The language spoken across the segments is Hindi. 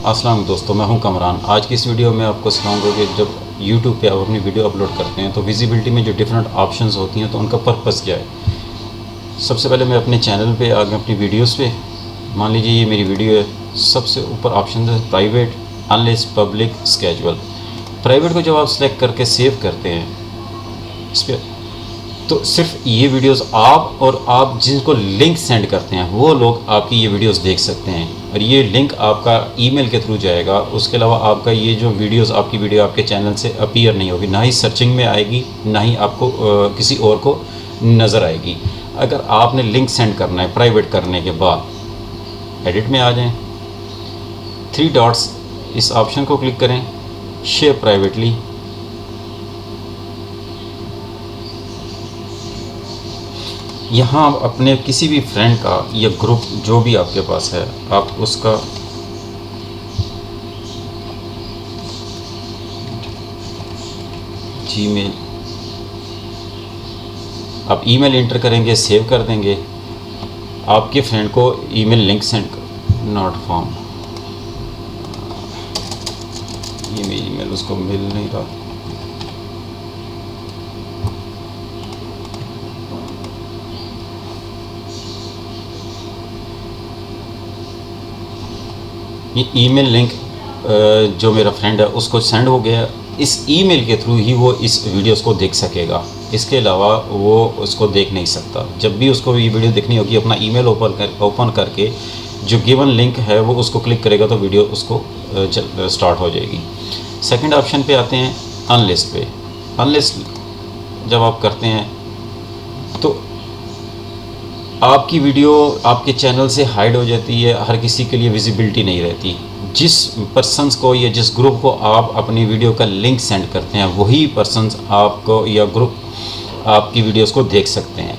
अस्सलाम वालेकुम दोस्तों, मैं हूं कमरान। आज की इस वीडियो में आपको सिखाऊंगा कि जब YouTube पे आप अपनी वीडियो अपलोड करते हैं तो विजिबिलिटी में जो डिफरेंट ऑप्शंस होती हैं तो उनका पर्पस क्या है। सबसे पहले मैं अपने चैनल पे आ गया, अपनी वीडियोस पे। मान लीजिए ये मेरी वीडियो है। सबसे ऊपर ऑप्शन है private, unlist, public, schedule. Private को जब आप सेलेक्ट करके सेव करते हैं इस पर, तो सिर्फ ये वीडियोस आप और आप जिनको लिंक सेंड करते हैं वो लोग आपकी ये वीडियोस देख सकते हैं, और ये लिंक आपका ईमेल के थ्रू जाएगा। उसके अलावा आपका ये जो वीडियोस, आपकी वीडियो आपके चैनल से अपीयर नहीं होगी, ना ही सर्चिंग में आएगी, ना ही आपको किसी और को नज़र आएगी। अगर आपने लिंक सेंड करना है प्राइवेट करने के बाद, एडिट में आ जाएं, 3 डॉट्स इस ऑप्शन को क्लिक करें, शेयर प्राइवेटली। यहाँ आप अपने किसी भी फ्रेंड का या ग्रुप जो भी आपके पास है, आप उसका जीमेल, आप ईमेल इंटर करेंगे, सेव कर देंगे, आपके फ्रेंड को ईमेल लिंक सेंड कर। नॉट फाउंड, ये मेरी ईमेल उसको मिल नहीं रहा। ये ईमेल लिंक जो मेरा फ्रेंड है उसको सेंड हो गया। इस ईमेल के थ्रू ही वो इस वीडियोस को देख सकेगा, इसके अलावा वो उसको देख नहीं सकता। जब भी उसको ये वीडियो देखनी होगी, अपना ईमेल ओपन करके जो गिवन लिंक है वो उसको क्लिक करेगा तो वीडियो उसको स्टार्ट हो जाएगी। सेकंड ऑप्शन पे आते हैं, अनलिस्ट पे। अनलिस्ट जब आप करते हैं तो आपकी वीडियो आपके चैनल से हाइड हो जाती है, हर किसी के लिए विजिबिलिटी नहीं रहती। जिस पर्सन्स को या जिस ग्रुप को आप अपनी वीडियो का लिंक सेंड करते हैं वही पर्सन्स आपको या ग्रुप आपकी वीडियोस को देख सकते हैं।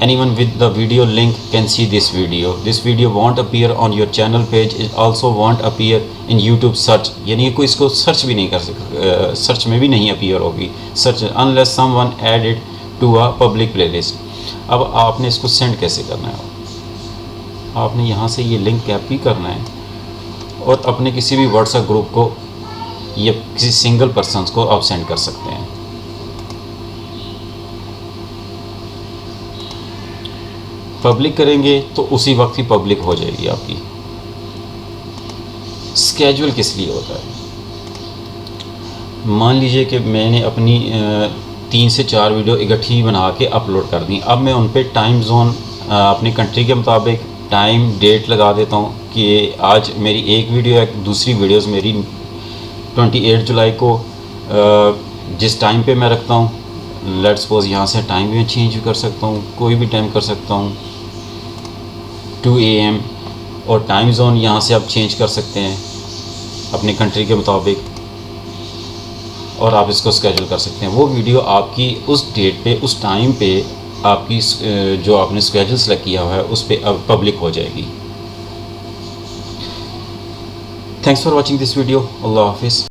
Anyone with the video link can see this video. This video won't appear on your channel page. It also won't appear in YouTube search. यानी कोई इसको सर्च भी नहीं कर सकता, सर्च में भी नहीं अपीयर होगी, search unless someone add it to a public playlist. अब आपने इसको सेंड कैसे करना है? आपने यहाँ से ये लिंक कॉपी करना है और अपने किसी भी व्हाट्सएप ग्रुप को या किसी सिंगल पर्सन को आप सेंड कर सकते हैं। पब्लिक करेंगे तो उसी वक्त ही पब्लिक हो जाएगी आपकी। स्केजुअल किस लिए होता है? मान लीजिए कि मैंने अपनी 3 से 4 वीडियो इकट्ठी बना के अपलोड कर दी। अब मैं उन पे टाइम जोन अपनी कंट्री के मुताबिक टाइम डेट लगा देता हूँ कि आज मेरी एक वीडियो है, दूसरी वीडियोस मेरी 28 जुलाई को जिस टाइम पे मैं रखता हूँ, लेट्स सपोज यहाँ से टाइम भी मैं चेंज कर सकता हूँ, कोई भी टाइम कर सकता हूँ, 2 AM, और टाइम जोन यहाँ से आप चेंज कर सकते हैं अपनी कंट्री के मुताबिक, और आप इसको स्केड्यूल कर सकते हैं। वो वीडियो आपकी उस डेट पे, उस टाइम पे आपकी जो आपने स्केड्यूल सेलेक्ट किया हुआ है उस पर अब पब्लिक हो जाएगी। Thanks for watching this video. अल्लाह हाफिज़।